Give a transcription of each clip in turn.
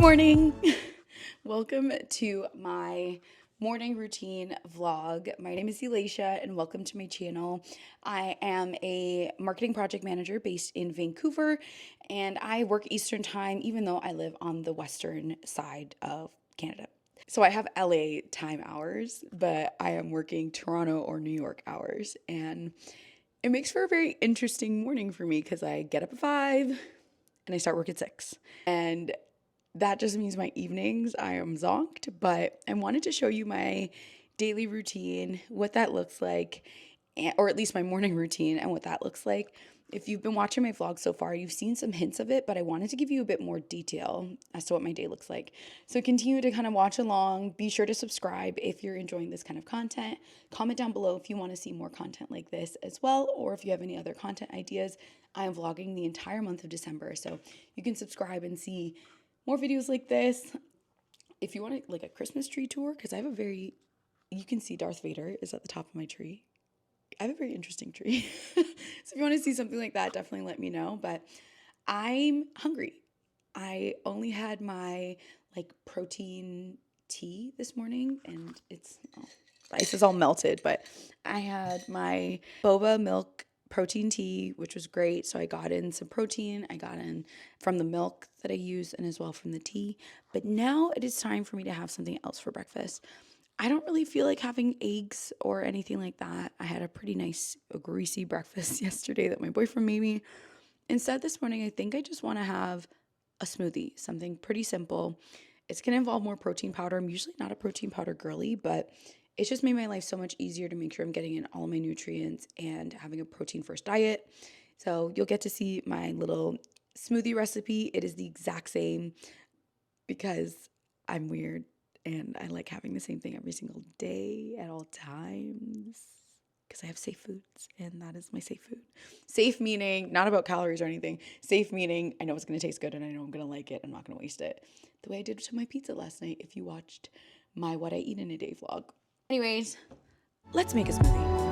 morning. Welcome to my morning routine vlog. My name is Elisha and welcome to my channel. I am a marketing project manager based in Vancouver and I work Eastern time even though I live on the western side of Canada. So I have LA time hours, but I am working Toronto or New York hours, and it makes for a very interesting morning for me because I get up at 5 and I start work at 6. And that just means my evenings I am zonked, but I wanted to show you my daily routine, what that looks like, or at least my morning routine and what that looks like. If you've been watching my vlog so far, you've seen some hints of it, but I wanted to give you a bit more detail as to what my day looks like. So continue to kind of watch along. Be sure to subscribe if you're enjoying this kind of content. Comment down below if you want to see more content like this as well, or if you have any other content ideas. I am vlogging the entire month of December, so you can subscribe and see more videos like this. If you want like a Christmas tree tour, because I have you can see Darth Vader is at the top of my tree. I have a very interesting tree. So if you want to see something like that, definitely let me know. But I'm hungry. I only had my protein tea this morning and the ice is all melted, but I had my boba milk protein tea, which was great. So I got in some protein. I got in from the milk that I use and as well from the tea. But now it is time for me to have something else for breakfast. I don't really feel like having eggs or anything like that. I had a pretty nice, greasy breakfast yesterday that my boyfriend made me. Instead, this morning, I think I just want to have a smoothie, something pretty simple. It's going to involve more protein powder. I'm usually not a protein powder girly, but it's just made my life so much easier to make sure I'm getting in all my nutrients and having a protein first diet. So you'll get to see my little smoothie recipe. It is the exact same because I'm weird and I like having the same thing every single day at all times because I have safe foods and that is my safe food. Safe meaning not about calories or anything. Safe meaning I know it's going to taste good and I know I'm going to like it. I'm not going to waste it. The way I did to my pizza last night if you watched my What I Eat in a Day vlog. Anyways, let's make a smoothie.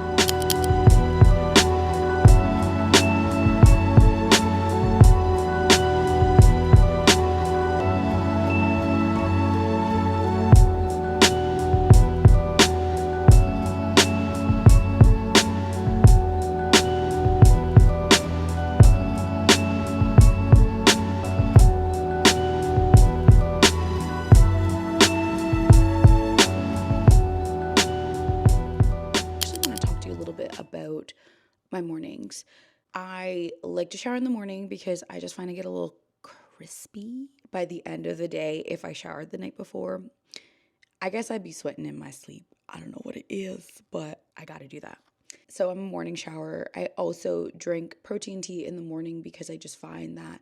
About my mornings. I like to shower in the morning because I just find I get a little crispy by the end of the day if I showered the night before. I guess I'd be sweating in my sleep. I don't know what it is, but I got to do that. So I'm a morning shower. I also drink protein tea in the morning because I just find that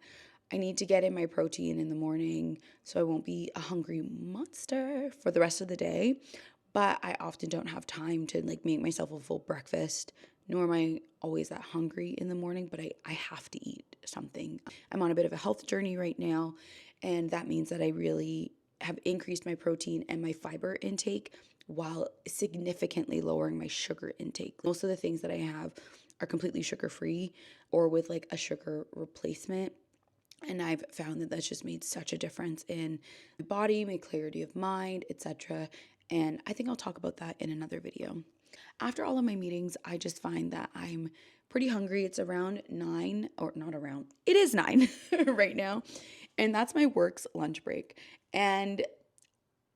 I need to get in my protein in the morning so I won't be a hungry monster for the rest of the day. But I often don't have time to make myself a full breakfast, nor am I always that hungry in the morning, but I have to eat something. I'm on a bit of a health journey right now, and that means that I really have increased my protein and my fiber intake while significantly lowering my sugar intake. Most of the things that I have are completely sugar-free or with a sugar replacement. And I've found that that's just made such a difference in my body, my clarity of mind, etc. And I think I'll talk about that in another video. After all of my meetings, I just find that I'm pretty hungry. It's around 9, or not around, it is 9 right now. And that's my work's lunch break. And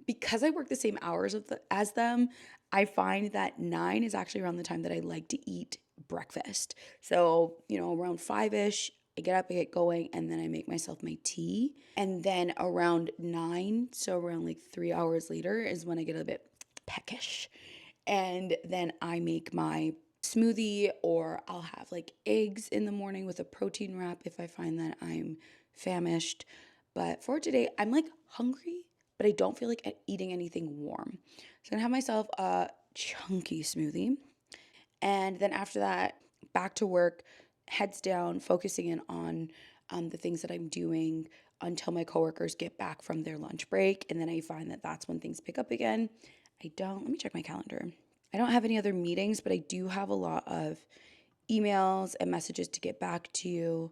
because I work the same hours as them, I find that 9 is actually around the time that I like to eat breakfast. So, around 5-ish, I get up, I get going, and then I make myself my tea. And then around 9, so around 3 hours later, is when I get a bit peckish. And then I make my smoothie, or I'll have eggs in the morning with a protein wrap if I find that I'm famished. But for today, I'm hungry, but I don't feel like eating anything warm. So I'm gonna have myself a chunky smoothie. And then after that, back to work, heads down, focusing in on the things that I'm doing until my coworkers get back from their lunch break. And then I find that that's when things pick up again. Let me check my calendar. I don't have any other meetings, but I do have a lot of emails and messages to get back to.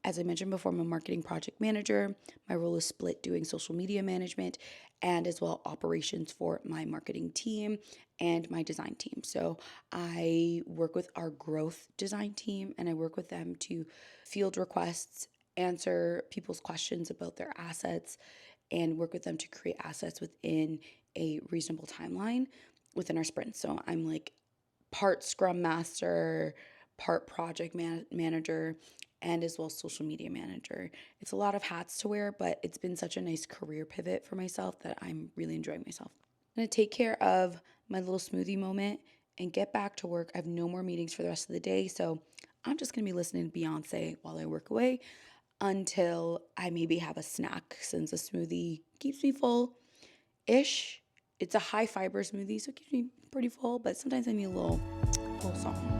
As I mentioned before, I'm a marketing project manager. My role is split doing social media management and as well operations for my marketing team and my design team. So I work with our growth design team and I work with them to field requests, answer people's questions about their assets, and work with them to create assets within a reasonable timeline within our sprints. So I'm like part scrum master, part project manager, and as well social media manager. It's a lot of hats to wear, but it's been such a nice career pivot for myself that I'm really enjoying myself. I'm going to take care of my little smoothie moment and get back to work. I have no more meetings for the rest of the day, so I'm just going to be listening to Beyonce while I work away until I maybe have a snack, since a smoothie keeps me full ish. It's a high fiber smoothie, so it keeps me pretty full, but sometimes I need a little something.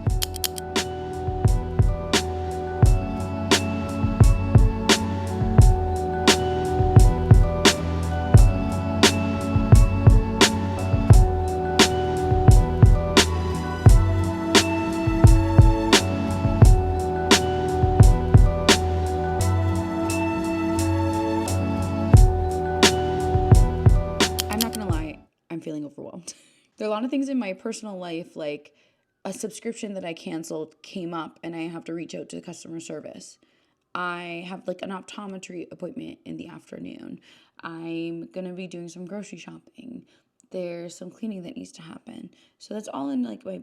I'm not gonna lie, I'm feeling overwhelmed. There are a lot of things in my personal life, like a subscription that I canceled came up and I have to reach out to the customer service. I have like an optometry appointment in the afternoon. I'm gonna be doing some grocery shopping. There's some cleaning that needs to happen. So that's all in like my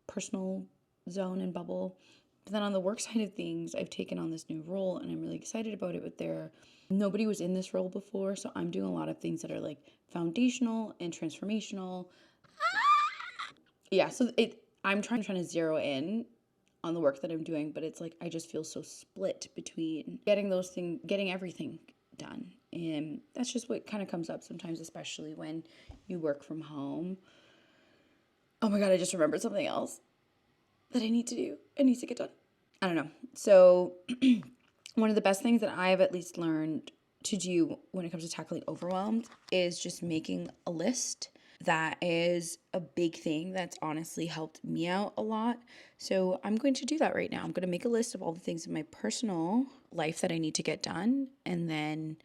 personal zone and bubble. But then on the work side of things, I've taken on this new role and I'm really excited about it. But nobody was in this role before, so I'm doing a lot of things that are like foundational and transformational. Yeah, so I'm trying to zero in on the work that I'm doing, but it's like I just feel so split between getting everything done. And that's just what kind of comes up sometimes, especially when you work from home. Oh my God, I just remembered something else that I need to do. It needs to get done. I don't know. So one of the best things that I have at least learned to do when it comes to tackling overwhelmed is just making a list. That is a big thing that's honestly helped me out a lot. So I'm going to do that right now. I'm going to make a list of all the things in my personal life that I need to get done, and then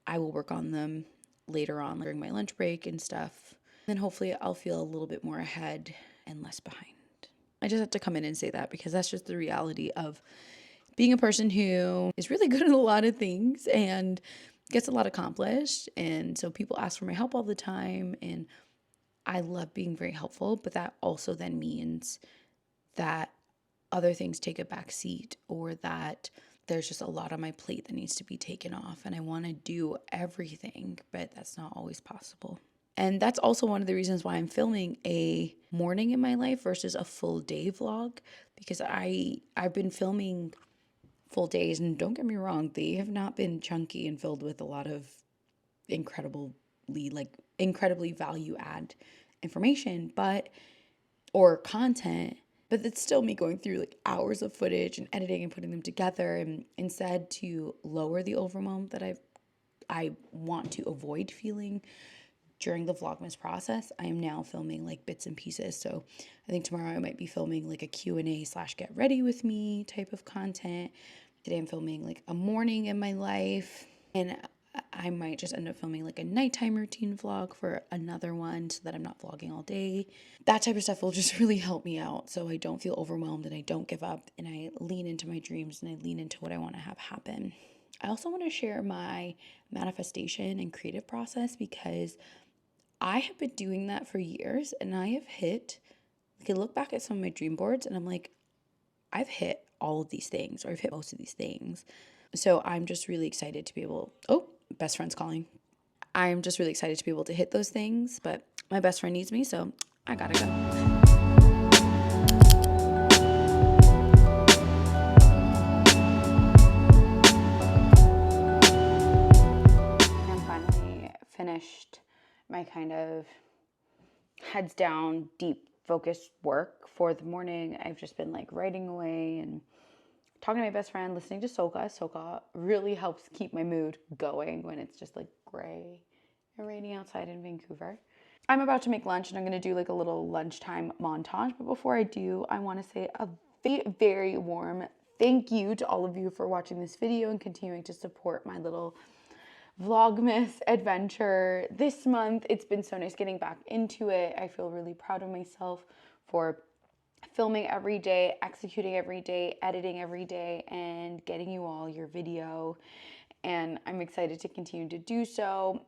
I will work on them later on during my lunch break and stuff. Then hopefully I'll feel a little bit more ahead and less behind. I just have to come in and say that because that's just the reality of being a person who is really good at a lot of things and gets a lot accomplished. And so people ask for my help all the time, and I love being very helpful, but that also then means that other things take a back seat, or that there's just a lot on my plate that needs to be taken off, and I want to do everything, but that's not always possible. And that's also one of the reasons why I'm filming a morning in my life versus a full day vlog, because I've been filming full days, and don't get me wrong, they have not been chunky and filled with a lot of incredibly value add information, or content, but it's still me going through like hours of footage and editing and putting them together. And instead, to lower the overwhelm that I want to avoid feeling during the Vlogmas process, I am now filming like bits and pieces. So I think tomorrow I might be filming like a Q&A / get ready with me type of content. Today I'm filming like a morning in my life, and I might just end up filming like a nighttime routine vlog for another one so that I'm not vlogging all day. That type of stuff will just really help me out so I don't feel overwhelmed and I don't give up, and I lean into my dreams and I lean into what I want to have happen. I also want to share my manifestation and creative process, because I have been doing that for years, and I can look back at some of my dream boards and I'm like, I've hit all of these things, or I've hit most of these things. So I'm just really excited to be able, best friend's calling. I'm just really excited to be able to hit those things, but my best friend needs me, so I gotta go. I'm finally finished my kind of heads down, deep focused work for the morning. I've just been like writing away and talking to my best friend, listening to Soca. Soca really helps keep my mood going when it's just like gray and rainy outside in Vancouver. I'm about to make lunch, and I'm going to do like a little lunchtime montage. But before I do, I want to say a very, very warm thank you to all of you for watching this video and continuing to support my little Vlogmas adventure this month. It's been so nice getting back into it. I feel really proud of myself for filming every day, executing every day, editing every day, and getting you all your video. And I'm excited to continue to do so.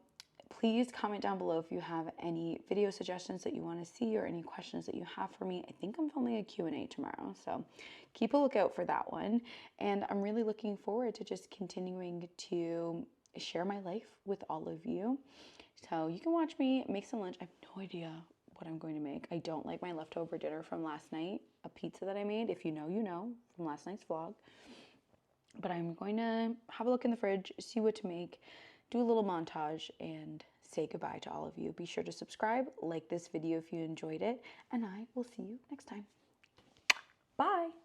Please comment down below if you have any video suggestions that you want to see or any questions that you have for me. I think I'm filming a Q&A tomorrow, so keep a lookout for that one. And I'm really looking forward to just continuing to share my life with all of you. So you can watch me make some lunch. I have no idea what I'm going to make. I don't like my leftover dinner from last night, a pizza that I made. If you know, you know, from last night's vlog. But I'm going to have a look in the fridge, see what to make, do a little montage, and say goodbye to all of you. Be sure to subscribe, like this video if you enjoyed it, and I will see you next time. Bye!